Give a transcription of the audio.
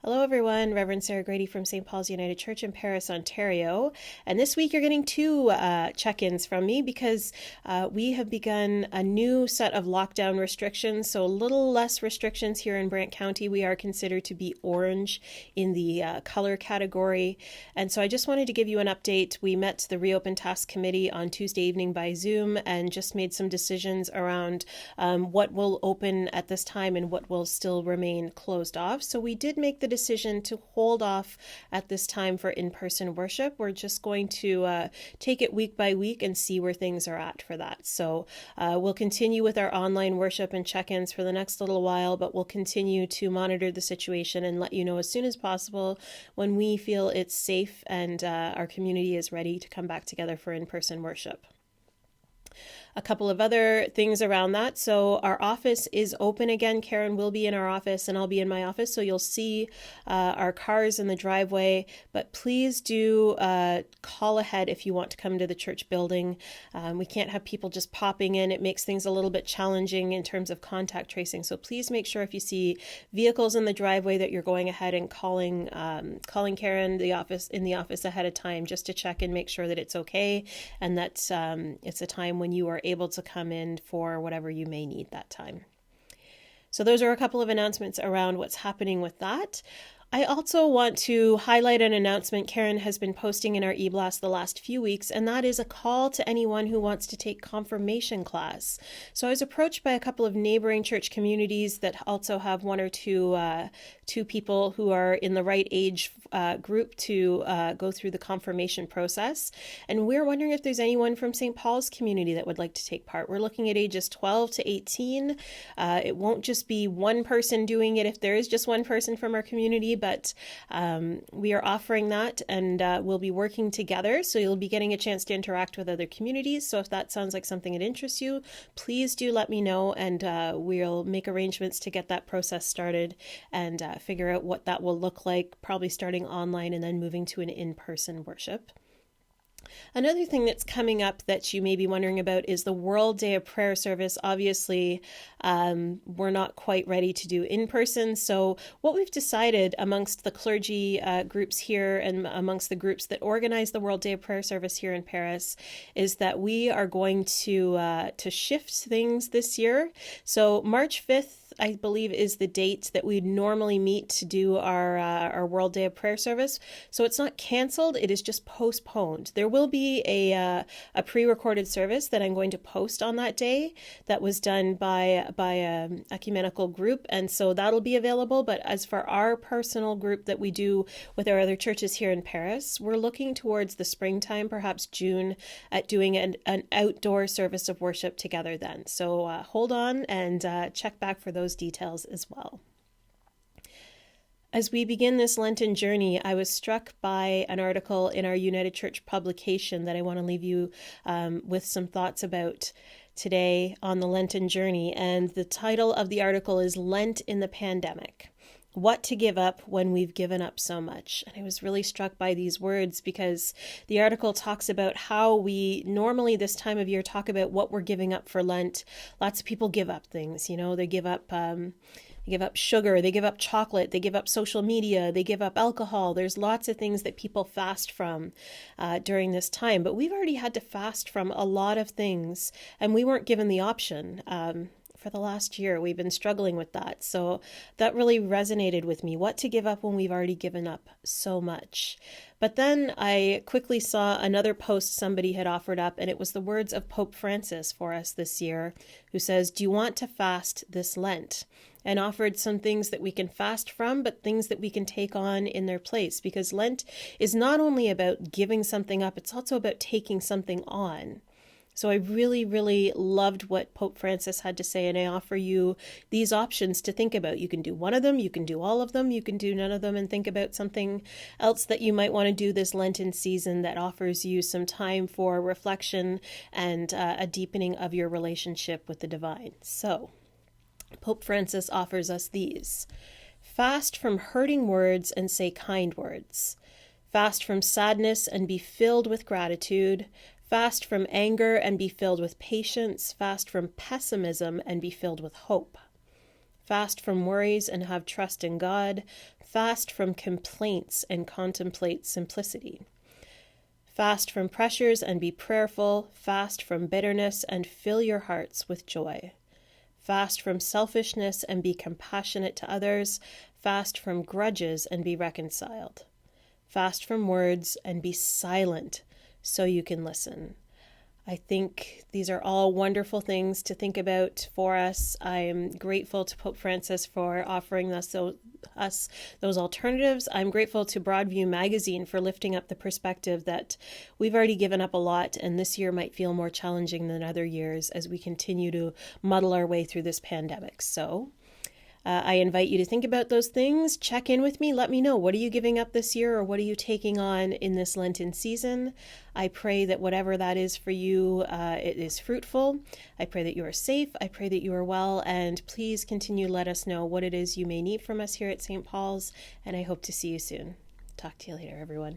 Hello, everyone. Reverend Sarah Grady from St. Paul's United Church in Paris, Ontario. And this week you're getting two check-ins from me because we have begun a new set of lockdown restrictions. So a little less restrictions here in Brant County. We are considered to be orange in the color category. And so I just wanted to give you an update. We met the Reopen Task Committee on Tuesday evening by Zoom and just made some decisions around what will open at this time and what will still remain closed off. So we did make the decision to hold off at this time for in-person worship. We're just going to take it week by week and see where things are at for that. So we'll continue with our online worship and check-ins for the next little while, but we'll continue to monitor the situation and let you know as soon as possible when we feel it's safe and our community is ready to come back together for in-person worship. A couple of other things around that. So our office is open again. Karen will be in our office and I'll be in my office. So you'll see our cars in the driveway, but please do call ahead if you want to come to the church building. We can't have people just popping in. It makes things a little bit challenging in terms of contact tracing. So please make sure if you see vehicles in the driveway that you're going ahead and calling Karen in the office ahead of time just to check and make sure that it's okay and that it's a time when you are able to come in for whatever you may need that time. So those are a couple of announcements around what's happening with that. I also want to highlight an announcement Karen has been posting in our e-blast the last few weeks, and that is a call to anyone who wants to take confirmation class. So I was approached by a couple of neighboring church communities that also have one or two people who are in the right age group to go through the confirmation process. And we're wondering if there's anyone from St. Paul's community that would like to take part. We're looking at ages 12 to 18. It won't just be one person doing it if there is just one person from our community, but we are offering that and we'll be working together. So you'll be getting a chance to interact with other communities. So if that sounds like something that interests you, please do let me know and we'll make arrangements to get that process started and figure out what that will look like, probably starting online and then moving to an in-person worship. Another thing that's coming up that you may be wondering about is the World Day of Prayer service. Obviously, we're not quite ready to do in person. So what we've decided amongst the clergy groups here and amongst the groups that organize the World Day of Prayer service here in Paris is that we are going to shift things this year. So March 5th, I believe, is the date that we'd normally meet to do our World Day of Prayer service. So it's not canceled, it is just postponed. There will be a pre-recorded service that I'm going to post on that day that was done by an ecumenical group, and so that'll be available. But as for our personal group that we do with our other churches here in Paris, we're looking towards the springtime, perhaps June, at doing an outdoor service of worship together then. So hold on and check back for those details as well. As we begin this Lenten journey, I was struck by an article in our United Church publication that I want to leave you with some thoughts about today on the Lenten journey. And the title of the article is Lent in the Pandemic: What to Give Up When We've Given Up So Much. And I was really struck by these words because the article talks about how we normally this time of year talk about what we're giving up for Lent. Lots of people give up things, they give up sugar, they give up chocolate, they give up social media, they give up alcohol. There's lots of things that people fast from during this time, but we've already had to fast from a lot of things and we weren't given the option. For the last year, we've been struggling with that. So that really resonated with me. What to give up when we've already given up so much. But then I quickly saw another post somebody had offered up, and it was the words of Pope Francis for us this year, who says, "Do you want to fast this Lent?" And offered some things that we can fast from, but things that we can take on in their place. Because Lent is not only about giving something up, it's also about taking something on. So I really, really loved what Pope Francis had to say, and I offer you these options to think about. You can do one of them, you can do all of them, you can do none of them, and think about something else that you might want to do this Lenten season that offers you some time for reflection and a deepening of your relationship with the divine. So Pope Francis offers us these. Fast from hurting words and say kind words. Fast from sadness and be filled with gratitude. Fast from anger and be filled with patience. Fast from pessimism and be filled with hope. Fast from worries and have trust in God. Fast from complaints and contemplate simplicity. Fast from pressures and be prayerful. Fast from bitterness and fill your hearts with joy. Fast from selfishness and be compassionate to others. Fast from grudges and be reconciled. Fast from words and be silent so you can listen. I think these are all wonderful things to think about for us. I'm grateful to Pope Francis for offering us those alternatives. I'm grateful to Broadview magazine for lifting up the perspective that we've already given up a lot, and this year might feel more challenging than other years as we continue to muddle our way through this pandemic. So I invite you to think about those things. Check in with me. Let me know, what are you giving up this year, or what are you taking on in this Lenten season? I pray that whatever that is for you, it is fruitful. I pray that you are safe. I pray that you are well. And please continue to let us know what it is you may need from us here at St. Paul's. And I hope to see you soon. Talk to you later, everyone.